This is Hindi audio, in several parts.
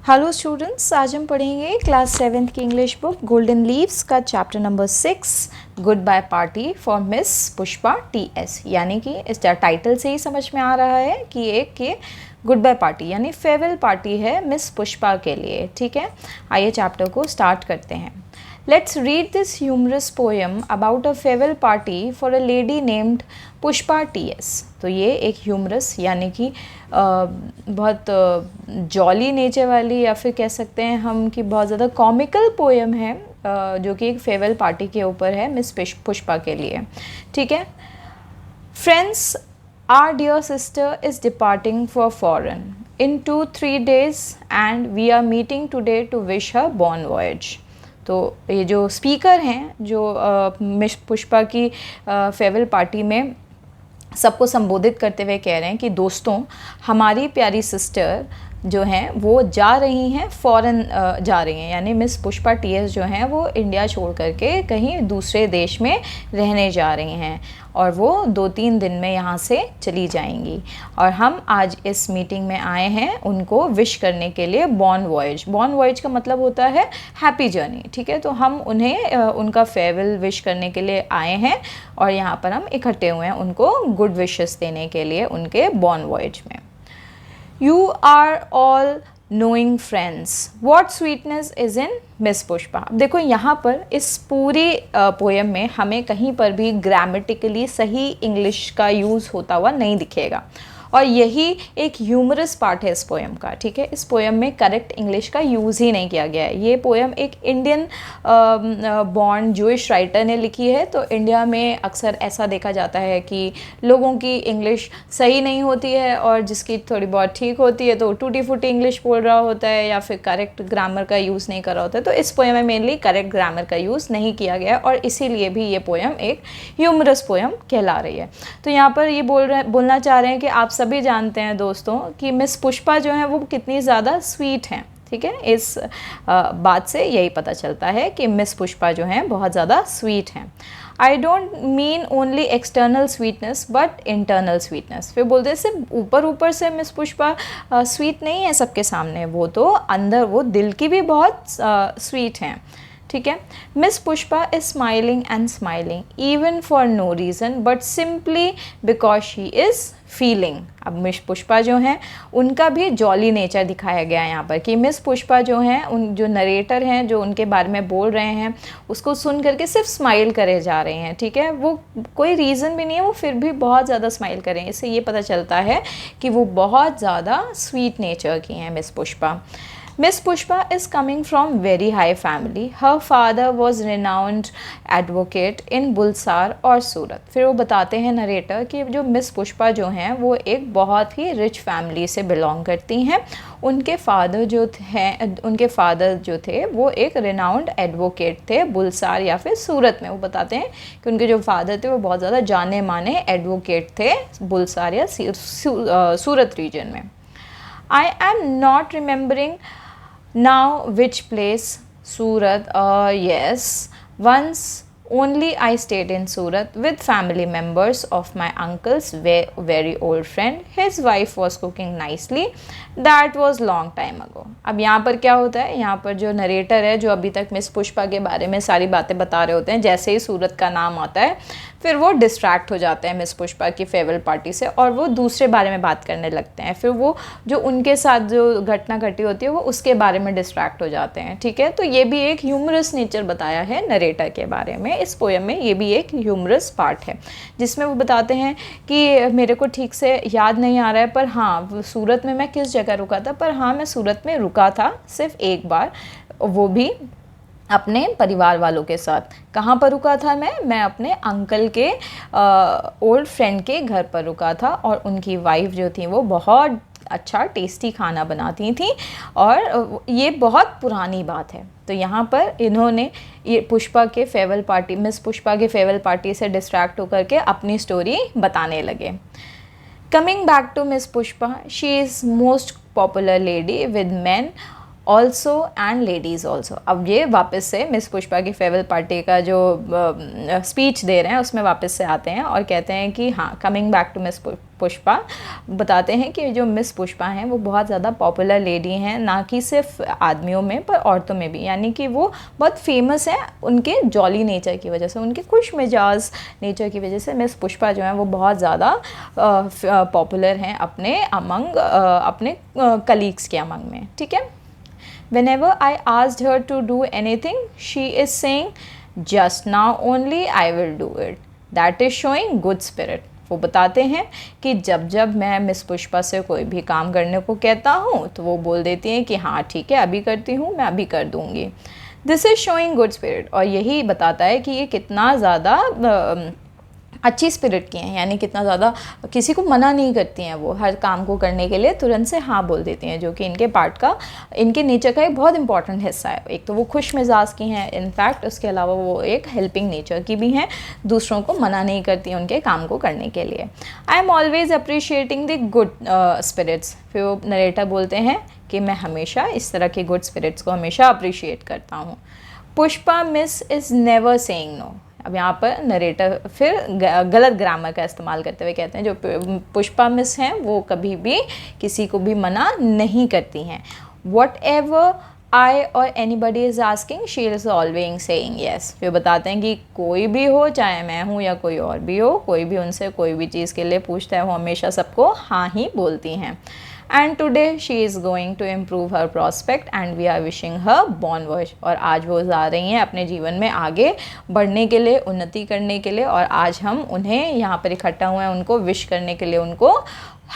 हेलो स्टूडेंट्स, आज हम पढ़ेंगे क्लास 7th की इंग्लिश बुक गोल्डन लीव्स का chapter number 6 good bye party for Miss Pushpa T S. यानी कि इस टाइटल से ही समझ में आ रहा है कि ये गुड बाय पार्टी यानी फेयरवेल पार्टी है मिस पुष्पा के लिए। ठीक है, आइए चैप्टर को स्टार्ट करते हैं। Let's read this humorous poem about a farewell party for a lady named Pushpa T S. तो ये एक ह्यूमरस यानी कि बहुत जॉली नेचर वाली या फिर कह सकते हैं हम कि बहुत ज़्यादा कॉमिकल पोएम है जो कि एक फेयरवेल पार्टी के ऊपर है मिस पुष्पा के लिए। ठीक है। Friends, our dear sister is departing for foreign in 2-3 days and we are meeting today to wish her bon voyage। तो ये जो स्पीकर हैं जो मिस पुष्पा की फेयरवेल पार्टी में सबको संबोधित करते हुए कह रहे हैं कि दोस्तों, हमारी प्यारी सिस्टर जो हैं वो जा रही हैं फॉरेन जा रही हैं, यानी मिस पुष्पा टीएस जो हैं वो इंडिया छोड़ करके कहीं दूसरे देश में रहने जा रही हैं और वो 2-3 दिन में यहाँ से चली जाएंगी। और हम आज इस मीटिंग में आए हैं उनको विश करने के लिए बॉन वॉयज का मतलब होता है हैप्पी जर्नी। ठीक है, तो हम उन्हें उनका फेयरवेल विश करने के लिए आए हैं और यहाँ पर हम इकट्ठे हुए हैं उनको गुड विशेस देने के लिए उनके बॉन वॉयज में। You are all knowing friends, what sweetness is in miss Pushpa. देखो यहाँ पर इस पूरी पोएम में हमें कहीं पर भी ग्रामेटिकली सही इंग्लिश का यूज़ होता हुआ नहीं दिखेगा और यही एक ह्यूमरस पार्ट है इस पोएम का। ठीक है, इस पोएम में करेक्ट इंग्लिश का यूज़ ही नहीं किया गया है। ये पोएम एक इंडियन बॉर्न जूइश राइटर ने लिखी है। तो इंडिया में अक्सर ऐसा देखा जाता है कि लोगों की इंग्लिश सही नहीं होती है और जिसकी थोड़ी बहुत ठीक होती है तो टूटी फूटी इंग्लिश बोल रहा होता है या फिर करेक्ट ग्रामर का यूज़ नहीं कर रहा होता है। तो इस पोएम में मेनली करेक्ट ग्रामर का यूज़ नहीं किया गया और इसीलिए भी ये पोएम एक ह्यूमरस पोएम कहला रही है। तो यहाँ पर ये बोलना चाह रहे हैं कि आप सभी जानते हैं दोस्तों कि मिस पुष्पा जो है वो कितनी ज़्यादा स्वीट हैं। ठीक है, इस बात से यही पता चलता है कि मिस पुष्पा जो हैं बहुत ज़्यादा स्वीट हैं। I don't mean only external sweetness but internal sweetness. फिर बोलते हैं सिर्फ ऊपर से मिस पुष्पा स्वीट नहीं है सबके सामने, वो तो अंदर वो दिल की भी बहुत स्वीट हैं। ठीक है, Miss Pushpa is smiling and smiling even for no reason but simply because she is feeling. अब मिस पुष्पा जो हैं उनका भी जॉली नेचर दिखाया गया है यहाँ पर कि मिस पुष्पा जो हैं उन जो नरेटर हैं जो उनके बारे में बोल रहे हैं उसको सुन करके सिर्फ स्माइल करे जा रहे हैं। ठीक है, वो कोई रीज़न भी नहीं है, वो फिर भी बहुत ज़्यादा स्माइल कर रहे हैं। इससे ये पता चलता है कि वो बहुत ज़्यादा स्वीट नेचर की हैं Miss Pushpa. Miss Pushpa is coming from very high family. Her father was renowned advocate in बुलसार और सूरत। फिर वो बताते हैं नरेटर कि जो मिस पुष्पा जो हैं वो एक बहुत ही रिच फैमिली से बिलोंग करती हैं। उनके फादर जो थे वो एक रिनाउंड एडवोकेट थे बुलसार या फिर सूरत में। वो बताते हैं कि उनके जो फादर थे वो बहुत ज़्यादा जाने माने एडवोकेट थे बुलसार या सूरत रीजन में। I am not remembering now which place, Surat. Yes, once only I stayed in Surat with family members of my uncle's very old friend. His wife was cooking nicely. That was long time ago. अब यहाँ पर क्या होता है, यहाँ पर जो नरेटर है जो अभी तक मिस पुष्पा के बारे में सारी बातें बता रहे होते हैं, जैसे ही सूरत का नाम आता है फिर वो डिस्ट्रैक्ट हो जाते हैं मिस पुष्पा की फेयरवेल पार्टी से और वो दूसरे बारे में बात करने लगते हैं। फिर वो जो उनके साथ जो घटना घटी होती है वो उसके बारे में डिस्ट्रैक्ट हो जाते हैं। ठीक है, तो ये भी एक ह्यूमरस नेचर बताया है नरेटर के बारे में इस पोएम में। ये भी एक ह्यूमरस पार्ट है जिसमें वो बताते हैं कि मेरे को ठीक से याद नहीं आ रहा है पर हाँ सूरत में मैं किस जगह रुका था, पर हाँ मैं सूरत में रुका था सिर्फ एक बार, वो भी अपने परिवार वालों के साथ। कहाँ पर रुका था मैं अपने अंकल के ओल्ड फ्रेंड के घर पर रुका था और उनकी वाइफ जो थी वो बहुत अच्छा टेस्टी खाना बनाती थी और ये बहुत पुरानी बात है। तो यहाँ पर इन्होंने ये पुष्पा के फेयरवेल पार्टी मिस पुष्पा के फेयरवेल पार्टी से डिस्ट्रैक्ट होकर के अपनी स्टोरी बताने लगे। Coming back to Miss Pushpa, she is most popular lady with men also and ladies also. अब ये वापस से मिस पुष्पा की फेयरवेल पार्टी का जो स्पीच दे रहे हैं उसमें वापस से आते हैं और कहते हैं कि हाँ, coming back to Miss Pushpa, बताते हैं कि जो मिस पुष्पा हैं वो बहुत ज़्यादा पॉपुलर लेडी हैं, ना कि सिर्फ आदमियों में पर औरतों में भी, यानी कि वो बहुत फेमस हैं उनके जॉली नेचर की वजह से, उनके खुश मिजाज नेचर की वजह से मिस पुष्पा जो है वो बहुत ज़्यादा पॉपुलर हैं अपने अमंग अपने कलीग्स के अमंग में, ठीक है। Whenever I asked her to do anything, she is saying, just now only I will do it. That is showing good spirit. वो बताते हैं कि जब जब मैं मिस पुष्पा से कोई भी काम करने को कहता हूँ तो वो बोल देती हैं कि हाँ ठीक है, अभी करती हूँ, मैं अभी कर दूँगी। This is showing good spirit, और यही बताता है कि ये कितना ज़्यादा अच्छी स्पिरिट की हैं, यानी कितना ज़्यादा किसी को मना नहीं करती हैं, वो हर काम को करने के लिए तुरंत से हाँ बोल देती हैं, जो कि इनके पार्ट का, इनके नेचर का एक बहुत इंपॉर्टेंट हिस्सा है। एक तो वो खुश मिजाज की हैं, इनफैक्ट उसके अलावा वो एक हेल्पिंग नेचर की भी हैं, दूसरों को मना नहीं करती हैं उनके काम को करने के लिए। I am always appreciating the good spirits. फिर वो नरेटर बोलते हैं कि मैं हमेशा इस तरह के गुड स्पिरिट्स को हमेशा अप्रिशिएट करता हूँ। Pushpa Miss is never saying no. अब यहाँ पर नरेटर फिर गलत ग्रामर का इस्तेमाल करते हुए कहते हैं जो पुष्पा मिस हैं वो कभी भी किसी को भी मना नहीं करती हैं। वॉट एवर आई और anybody is asking she is always saying yes. फिर बताते हैं कि कोई भी हो, चाहे मैं हूँ या कोई और भी हो, कोई भी उनसे कोई भी चीज़ के लिए पूछता है वो हमेशा सबको हाँ ही बोलती हैं। And today she is going to improve her prospect and we are wishing her bon voyage. और आज वो जा रही हैं अपने जीवन में आगे बढ़ने के लिए, उन्नति करने के लिए, और आज हम उन्हें यहाँ पर इकट्ठा हुए हैं उनको विश करने के लिए, उनको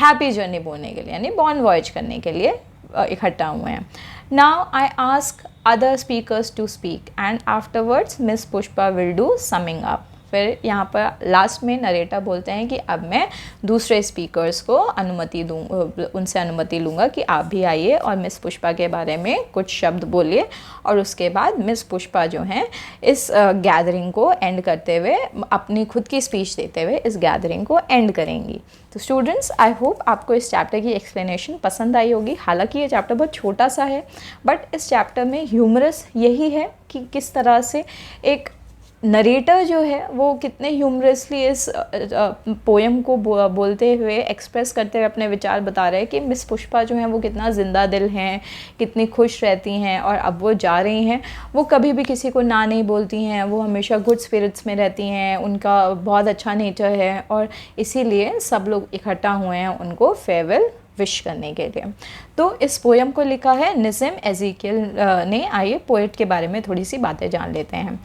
हैप्पी जर्नी बोलने के लिए, यानी बॉर्न वॉयज करने के लिए इकट्ठा हुए हैं। Now I ask other speakers to speak and afterwards Miss Pushpa will do summing up. फिर यहाँ पर लास्ट में नरेटर बोलते हैं कि अब मैं दूसरे स्पीकर्स को उनसे अनुमति लूँगा कि आप भी आइए और मिस पुष्पा के बारे में कुछ शब्द बोलिए, और उसके बाद मिस पुष्पा जो हैं इस गैदरिंग को एंड करते हुए, अपनी खुद की स्पीच देते हुए इस गैदरिंग को एंड करेंगी। तो स्टूडेंट्स, आई होप आपको इस चैप्टर की एक्सप्लेनेशन पसंद आई होगी। हालांकि ये चैप्टर बहुत छोटा सा है, बट इस चैप्टर में ह्यूमरस यही है कि किस तरह से एक नरेटर जो है वो कितने ह्यूमरसली इस पोएम को बोलते हुए, एक्सप्रेस करते हुए अपने विचार बता रहे हैं कि मिस पुष्पा जो हैं वो कितना ज़िंदा दिल हैं, कितनी खुश रहती हैं, और अब वो जा रही हैं, वो कभी भी किसी को ना नहीं बोलती हैं, वो हमेशा गुड स्पिरिट्स में रहती हैं, उनका बहुत अच्छा नेचर है, और इसीलिए सब लोग इकट्ठा हुए हैं उनको फेयरवेल विश करने के लिए। तो इस पोएम को लिखा है निज़िम एज़ेकियल ने। आइए पोएट के बारे में थोड़ी सी बातें जान लेते हैं।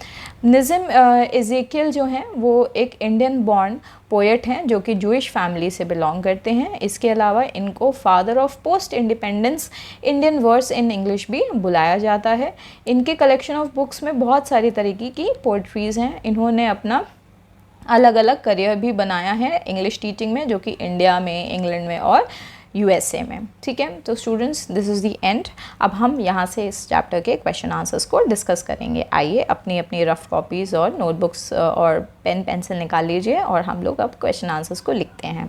निज़िम एज़ेकियल जो हैं वो एक इंडियन बॉर्न पोएट हैं जो कि जूइश फैमिली से बिलोंग करते हैं। इसके अलावा इनको father of post independence Indian verse in English भी बुलाया जाता है। इनके कलेक्शन ऑफ बुक्स में बहुत सारी तरीके की पोइट्रीज़ हैं। इन्होंने अपना अलग अलग करियर भी बनाया है इंग्लिश टीचिंग में, जो कि इंडिया में, इंग्लैंड में और यूएसए में, ठीक है। तो students, this is the and. अब हम यहाँ से इस चैप्टर के क्वेश्चन आंसर्स को डिस्कस करेंगे। आइए अपनी अपनी रफ कॉपीज़ और नोटबुक्स और पेन पेंसिल निकाल लीजिए और हम लोग अब क्वेश्चन आंसर्स को लिखते हैं।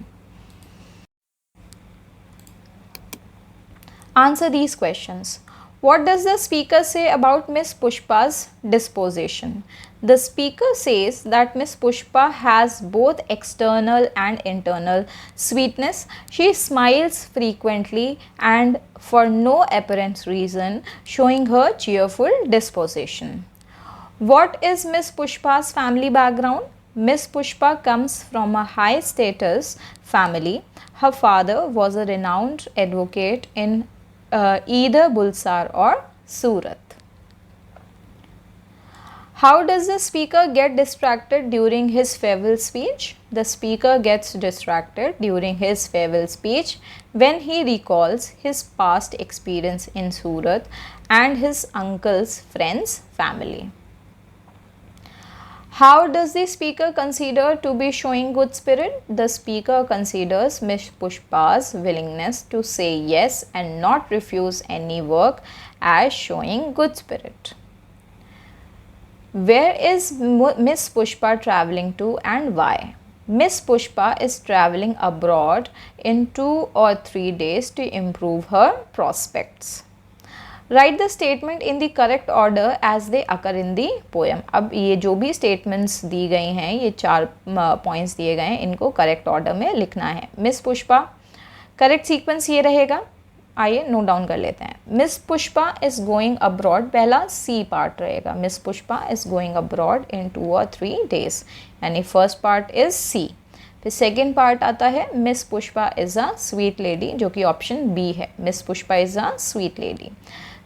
Answer these questions. What does the speaker say about Miss Pushpa's disposition? The speaker says that Miss Pushpa has both external and internal sweetness. She smiles frequently and for no apparent reason, showing her cheerful disposition. What is Miss Pushpa's family background? Miss Pushpa comes from a high status family. Her father was a renowned advocate in either Bulsar or Surat. How does the speaker get distracted during his farewell speech? The speaker gets distracted during his farewell speech when he recalls his past experience in Surat and his uncle's friends' family. How does the speaker consider to be showing good spirit? The speaker considers Miss Pushpa's willingness to say yes and not refuse any work as showing good spirit. Where is Miss Pushpa traveling to and why? Miss Pushpa is traveling abroad in 2 or 3 days to improve her prospects. Write the statement in the correct order as they occur in the poem. अब ये जो भी स्टेटमेंट्स दी गई हैं, ये 4 पॉइंट्स दिए गए हैं, इनको करेक्ट ऑर्डर में लिखना है। मिस पुष्पा, करेक्ट सीक्वेंस ये रहेगा, आइए नोट डाउन कर लेते हैं। Miss Pushpa is going abroad, पहला सी पार्ट रहेगा। Miss Pushpa is going abroad in 2 or 3 days, यानी फर्स्ट पार्ट इज सी। फिर सेकेंड पार्ट आता है Miss Pushpa is a sweet lady, जो कि ऑप्शन बी है, Miss Pushpa is a sweet lady.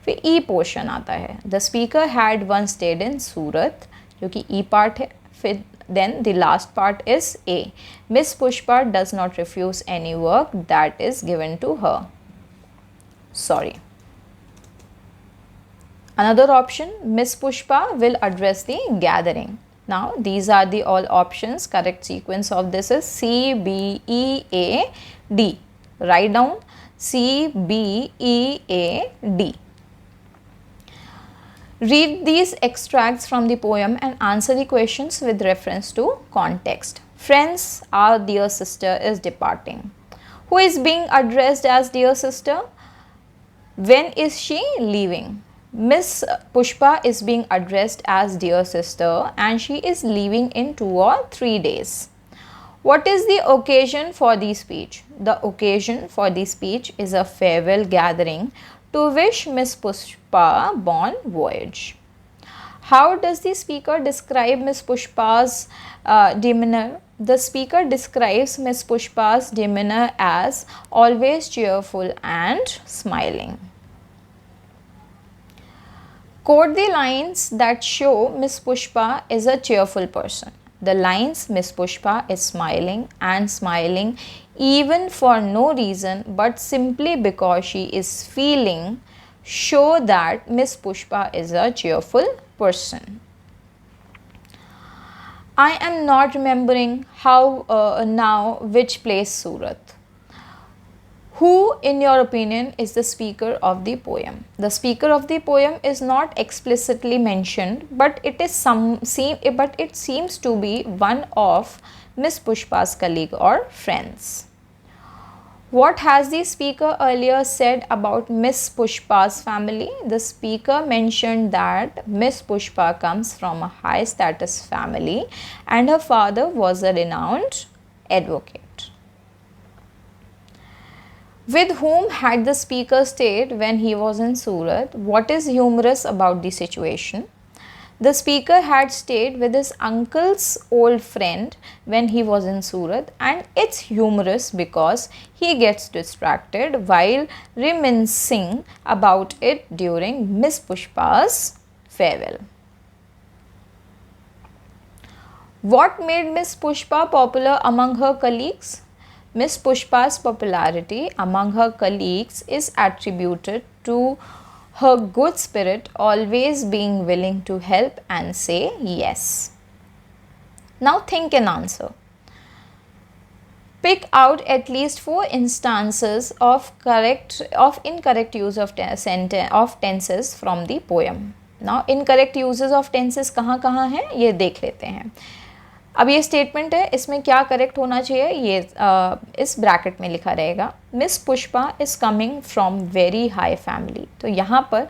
फिर ई पोर्शन आता है, the speaker had one stayed in Surat, जो कि ई पार्ट है। फिर then the last part is A, Miss Pushpa does not refuse any work that is given to her. Sorry. Another option, Miss Pushpa will address the gathering. Now these are the all options. Correct sequence of this is C, B, E, A, D. Write down C, B, E, A, D. Read these extracts from the poem and answer the questions with reference to context. Friends, our dear sister is departing. Who is being addressed as dear sister? When is she leaving? Miss Pushpa is being addressed as dear sister and she is leaving in 2 or 3 days. What is the occasion for the speech? The occasion for the speech is a farewell gathering to wish Miss Pushpa bon voyage. How does the speaker describe Miss Pushpa's demeanor? The speaker describes Miss Pushpa's demeanor as always cheerful and smiling. Quote the lines that show Miss Pushpa is a cheerful person. The lines Miss Pushpa is smiling and smiling even for no reason but simply because she is feeling show that Miss Pushpa is a cheerful person. I am not remembering how now which place Surat. Who, in your opinion, is the speaker of the poem? The speaker of the poem is not explicitly mentioned, but it seems to be one of Miss Pushpa's colleague or friends. What has the speaker earlier said about Miss Pushpa's family? The speaker mentioned that Miss Pushpa comes from a high status family and her father was a renowned advocate. With whom had the speaker stayed when he was in Surat? What is humorous about the situation? The speaker had stayed with his uncle's old friend when he was in Surat, and it's humorous because he gets distracted while reminiscing about it during Miss Pushpa's farewell. What made Miss Pushpa popular among her colleagues? Miss Pushpa's popularity among her colleagues is attributed to her good spirit, always being willing to help and say yes. Now think and answer. Pick out at least 4 instances of incorrect use of tenses from the poem. Now incorrect uses of tenses कहाँ कहाँ हैं ये देख लेते हैं। अब ये स्टेटमेंट है, इसमें क्या करेक्ट होना चाहिए, ये इस ब्रैकेट में लिखा रहेगा। Miss Pushpa is coming from very high family, तो यहाँ पर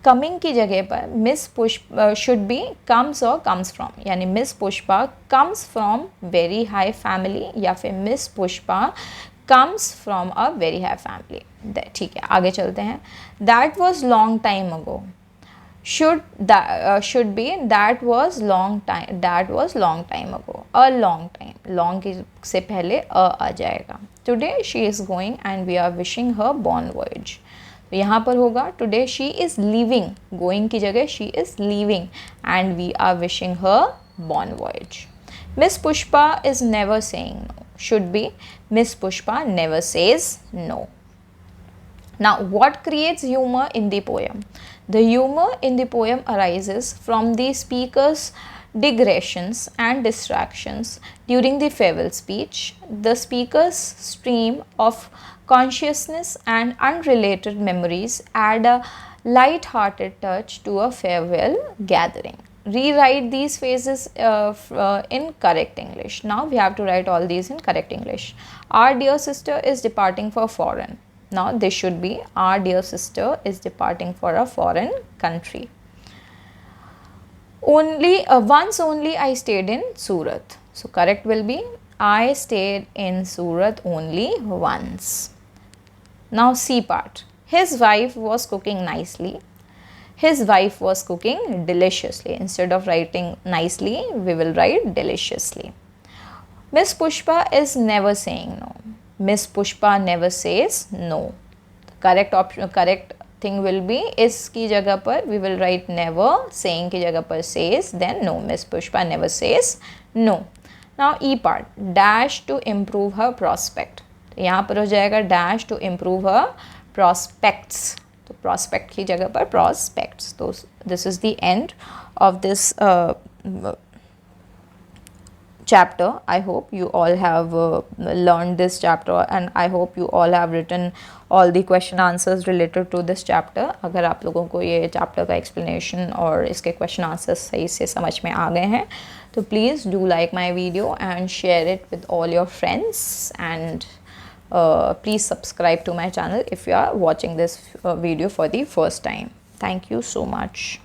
कमिंग की जगह पर miss Pushpa should be comes और कम्स फ्रॉम, यानी miss Pushpa comes from very high family या फिर miss Pushpa comes from a very high family. ठीक है, आगे चलते हैं। That was long time ago, should be that was long time ago, a long time, long से पहले आ जाएगा। Today she is going and we are wishing her bon voyage, तो यहाँ पर होगा today she is leaving, going की जगह she is leaving and we are wishing her bon voyage. Miss Pushpa is never saying no, should be Miss Pushpa never says no. Now what creates humor in the poem? The humor in the poem arises from the speaker's digressions and distractions during the farewell speech. The speaker's stream of consciousness and unrelated memories add a light-hearted touch to a farewell gathering. Rewrite these phrases in correct English. Now we have to write all these in correct English. Our dear sister is departing for foreign. Now this should be our dear sister is departing for a foreign country. Once only I stayed in Surat. So correct will be I stayed in Surat only once. Now C part. His wife was cooking nicely. His wife was cooking deliciously. Instead of writing nicely, we will write deliciously. Miss Pushpa is never saying no. Miss Pushpa never says no. The correct option, correct thing will be is की जगह पर we will write never, saying की जगह पर says, then no. Miss Pushpa never says no. Now E part, dash to improve her prospect. यहाँ पर हो जाएगा dash to improve her prospects. तो prospect की जगह पर prospects. तो this is the end of this chapter. I hope you all have learned this chapter and I hope you all have written all the question answers related to this chapter. अगर आप लोगों को ये chapter का explanation और इसके question answers सही से समझ में आ गए हैं तो please do like my video and share it with all your friends and please subscribe to my channel if you are watching this video for the first time. Thank you so much.